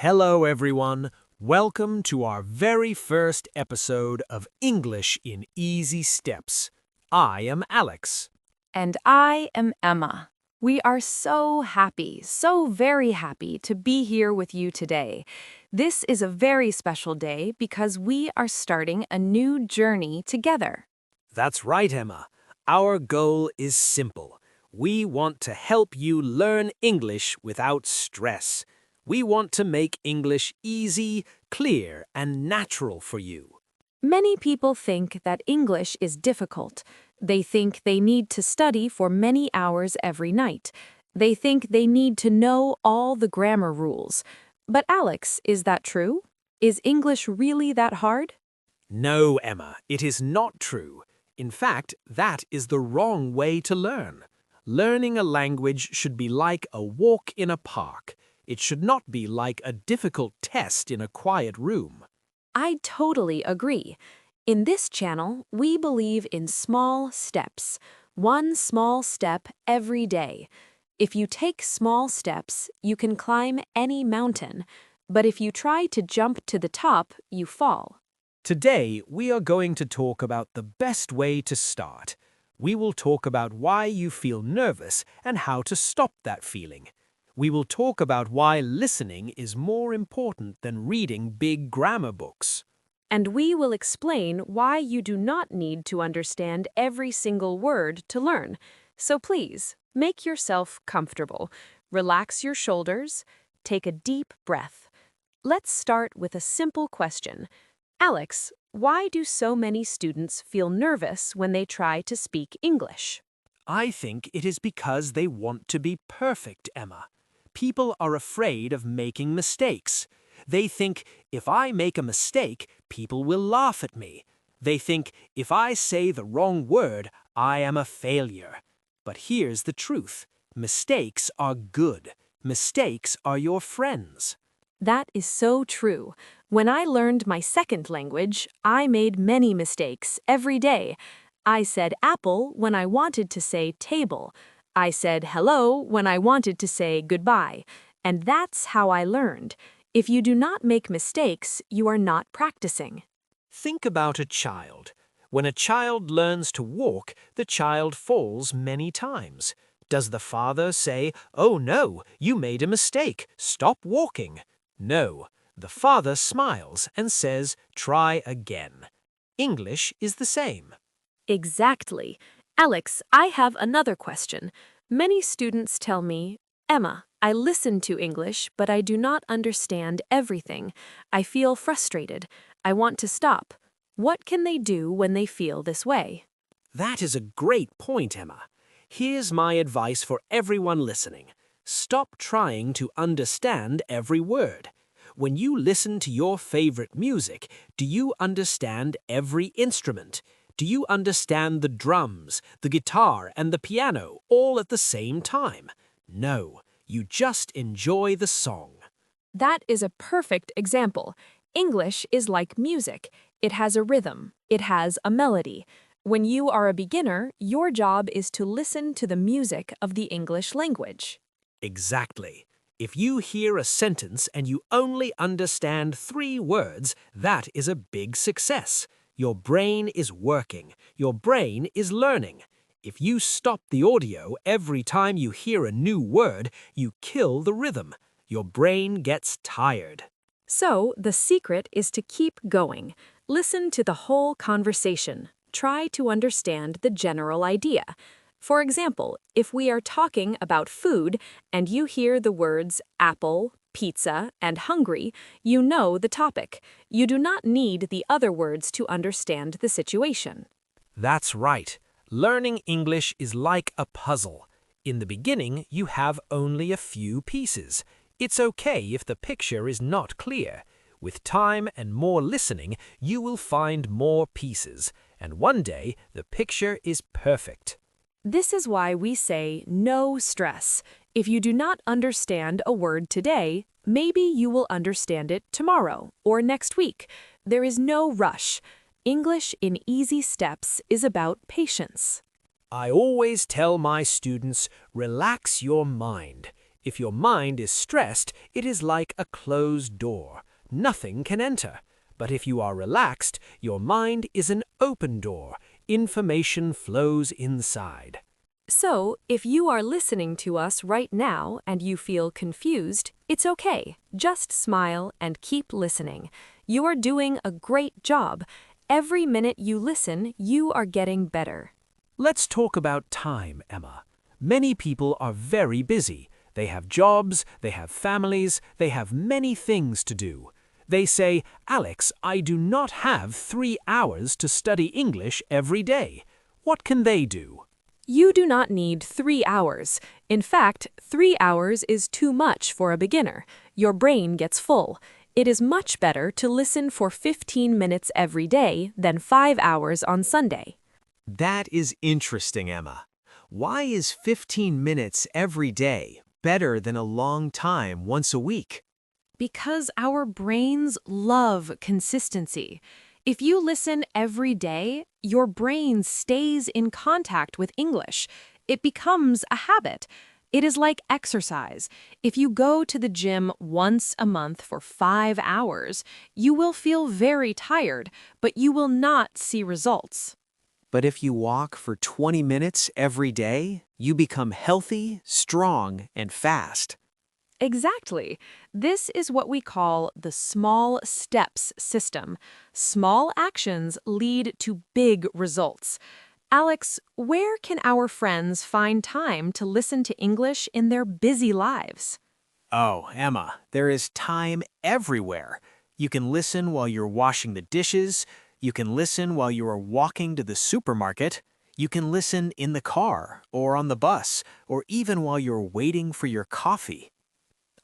Hello, everyone. Welcome to our very first episode of English in Easy Steps. I am Alex. And I am Emma. We are so happy, so very happy to be here with you today. This is a very special day because we are starting a new journey together. That's right, Emma. Our goal is simple. We want to help you learn English without stress. We want to make English easy, clear, and natural for you. Many people think that English is difficult. They think they need to study for many hours every night. They think they need to know all the grammar rules. But Alex, is that true? Is English really that hard? No, Emma, it is not true. In fact, that is the wrong way to learn. Learning a language should be like a walk in a park. It should not be like a difficult test in a quiet room. I totally agree. In this channel, we believe in small steps. One small step every day. If you take small steps, you can climb any mountain. But if you try to jump to the top, you fall. Today, we are going to talk about the best way to start. We will talk about why you feel nervous and how to stop that feeling. We will talk about why listening is more important than reading big grammar books. And we will explain why you do not need to understand every single word to learn. So please, make yourself comfortable. Relax your shoulders. Take a deep breath. Let's start with a simple question. Alex, why do so many students feel nervous when they try to speak English? I think it is because they want to be perfect, Emma. People are afraid of making mistakes. They think, if I make a mistake, people will laugh at me. They think, if I say the wrong word, I am a failure. But here's the truth. Mistakes are good. Mistakes are your friends. That is so true. When I learned my second language, I made many mistakes every day. I said apple when I wanted to say table. I said hello when I wanted to say goodbye. And that's how I learned. If you do not make mistakes, you are not practicing. Think about a child. When a child learns to walk, the child falls many times. Does the father say, "Oh no, you made a mistake, stop walking"? No, the father smiles and says, "Try again." English is the same. Exactly. Alex, I have another question. Many students tell me, Emma, I listen to English, but I do not understand everything. I feel frustrated. I want to stop. What can they do when they feel this way? That is a great point, Emma. Here's my advice for everyone listening. Stop trying to understand every word. When you listen to your favorite music, do you understand every instrument? Do you understand the drums, the guitar, and the piano all at the same time? No, you just enjoy the song. That is a perfect example. English is like music. It has a rhythm. It has a melody. When you are a beginner, your job is to listen to the music of the English language. Exactly. If you hear a sentence and you only understand 3 words, that is a big success. Your brain is working. Your brain is learning. If you stop the audio every time you hear a new word, you kill the rhythm. Your brain gets tired. So, the secret is to keep going. Listen to the whole conversation. Try to understand the general idea. For example, if we are talking about food and you hear the words apple, pizza, and hungry, you know the topic. You do not need the other words to understand the situation. That's right. Learning English is like a puzzle. In the beginning, you have only a few pieces. It's okay if the picture is not clear. With time and more listening, you will find more pieces. And one day, the picture is perfect. This is why we say no stress. If you do not understand a word today, maybe you will understand it tomorrow or next week. There is no rush. English in easy steps is about patience. I always tell my students, relax your mind. If your mind is stressed, it is like a closed door. Nothing can enter. But if you are relaxed, your mind is an open door. Information flows inside. So, if you are listening to us right now and you feel confused, it's okay. Just smile and keep listening. You are doing a great job. Every minute you listen, you are getting better. Let's talk about time, Emma. Many people are very busy. They have jobs, they have families, they have many things to do. They say, Alex, I do not have 3 hours to study English every day. What can they do? You do not need 3 hours. In fact, 3 hours is too much for a beginner. Your brain gets full. It is much better to listen for 15 minutes every day than 5 hours on Sunday. That is interesting, Emma. Why is 15 minutes every day better than a long time once a week? Because our brains love consistency. If you listen every day, your brain stays in contact with English. It becomes a habit. It is like exercise. If you go to the gym once a month for 5 hours, you will feel very tired, but you will not see results. But if you walk for 20 minutes every day, you become healthy, strong, and fast. Exactly. This is what we call the small steps system. Small actions lead to big results. Alex, where can our friends find time to listen to English in their busy lives? Oh, Emma, there is time everywhere. You can listen while you're washing the dishes. You can listen while you are walking to the supermarket. You can listen in the car or on the bus or even while you're waiting for your coffee.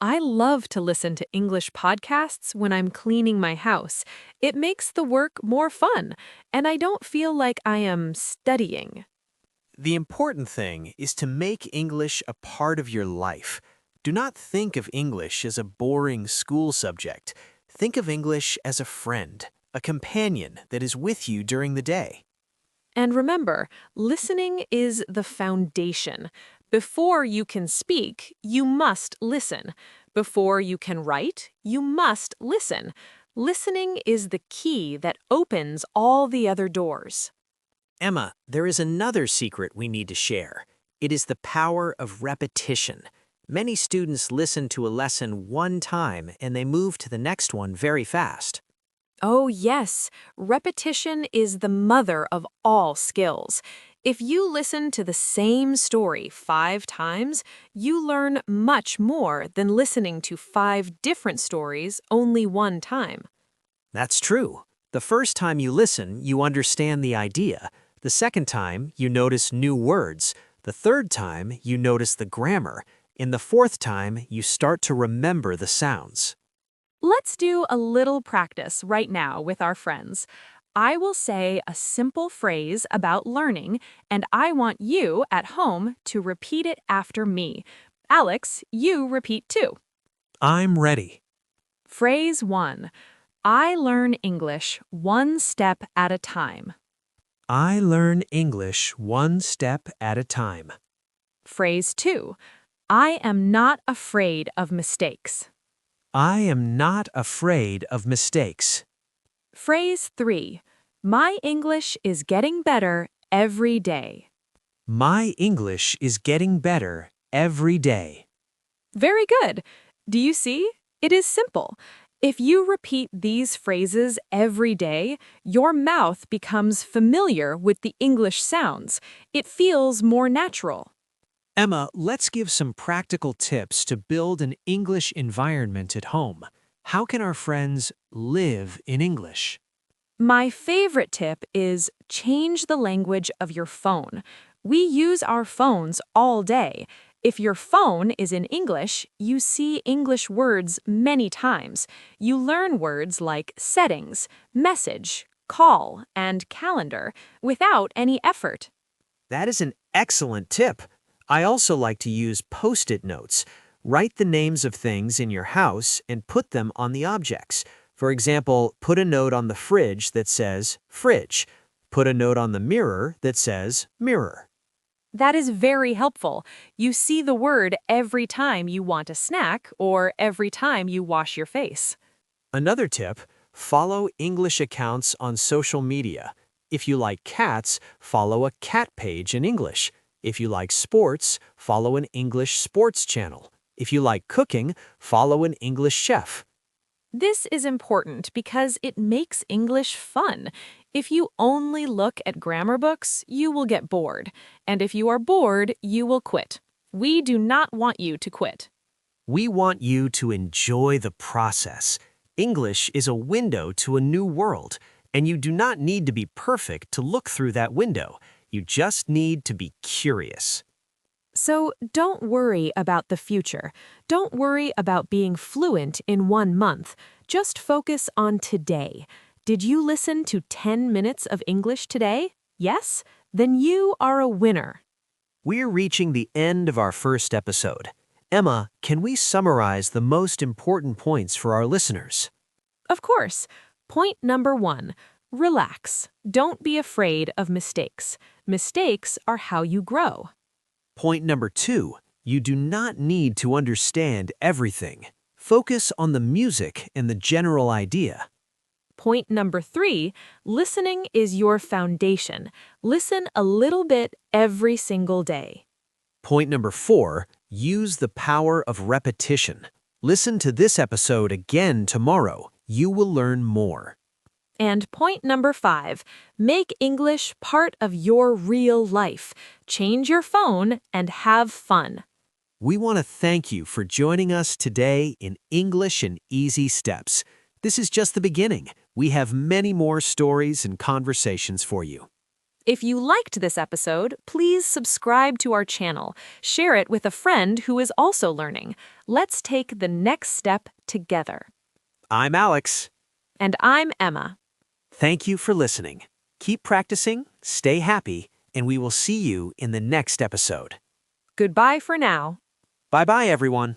I love to listen to English podcasts when I'm cleaning my house. It makes the work more fun, and I don't feel like I am studying. The important thing is to make English a part of your life. Do not think of English as a boring school subject. Think of English as a friend, a companion that is with you during the day. And remember, listening is the foundation. Before you can speak, you must listen. Before you can write, you must listen. Listening is the key that opens all the other doors. Emma, there is another secret we need to share. It is the power of repetition. Many students listen to a lesson one time and they move to the next one very fast. Oh, yes. Repetition is the mother of all skills. If you listen to the same story 5 times, you learn much more than listening to 5 different stories only one time. That's true. The first time you listen, you understand the idea. The second time, you notice new words. The third time, you notice the grammar. In the fourth time, you start to remember the sounds. Let's do a little practice right now with our friends. I will say a simple phrase about learning, and I want you at home to repeat it after me. Alex, you repeat too. I'm ready. Phrase 1. I learn English one step at a time. I learn English one step at a time. Phrase 2. I am not afraid of mistakes. I am not afraid of mistakes. Phrase 3. My English is getting better every day. My English is getting better every day. Very good. Do you see? It is simple. If you repeat these phrases every day, your mouth becomes familiar with the English sounds. It feels more natural. Emma, let's give some practical tips to build an English environment at home. How can our friends live in English? My favorite tip is change the language of your phone. We use our phones all day. If your phone is in English, you see English words many times. You learn words like settings, message, call, and calendar without any effort. That is an excellent tip. I also like to use Post-it notes. Write the names of things in your house and put them on the objects. For example, put a note on the fridge that says fridge. Put a note on the mirror that says mirror. That is very helpful. You see the word every time you want a snack or every time you wash your face. Another tip, follow English accounts on social media. If you like cats, follow a cat page in English. If you like sports, follow an English sports channel. If you like cooking, follow an English chef. This is important because it makes English fun. If you only look at grammar books, you will get bored. And if you are bored, you will quit. We do not want you to quit. We want you to enjoy the process. English is a window to a new world, and you do not need to be perfect to look through that window. You just need to be curious. So don't worry about the future. Don't worry about being fluent in 1 month. Just focus on today. Did you listen to 10 minutes of English today? Yes? Then you are a winner. We're reaching the end of our first episode. Emma, can we summarize the most important points for our listeners? Of course. Point number 1. Relax. Don't be afraid of mistakes. Mistakes are how you grow. Point number 2. You do not need to understand everything. Focus on the music and the general idea. Point number 3, listening is your foundation. Listen a little bit every single day. Point number 4. Use the power of repetition. Listen to this episode again tomorrow. You will learn more. And point number 5, make English part of your real life. Change your phone and have fun. We want to thank you for joining us today in English in Easy Steps. This is just the beginning. We have many more stories and conversations for you. If you liked this episode, please subscribe to our channel. Share it with a friend who is also learning. Let's take the next step together. I'm Alex. And I'm Emma. Thank you for listening. Keep practicing, stay happy, and we will see you in the next episode. Goodbye for now. Bye-bye, everyone.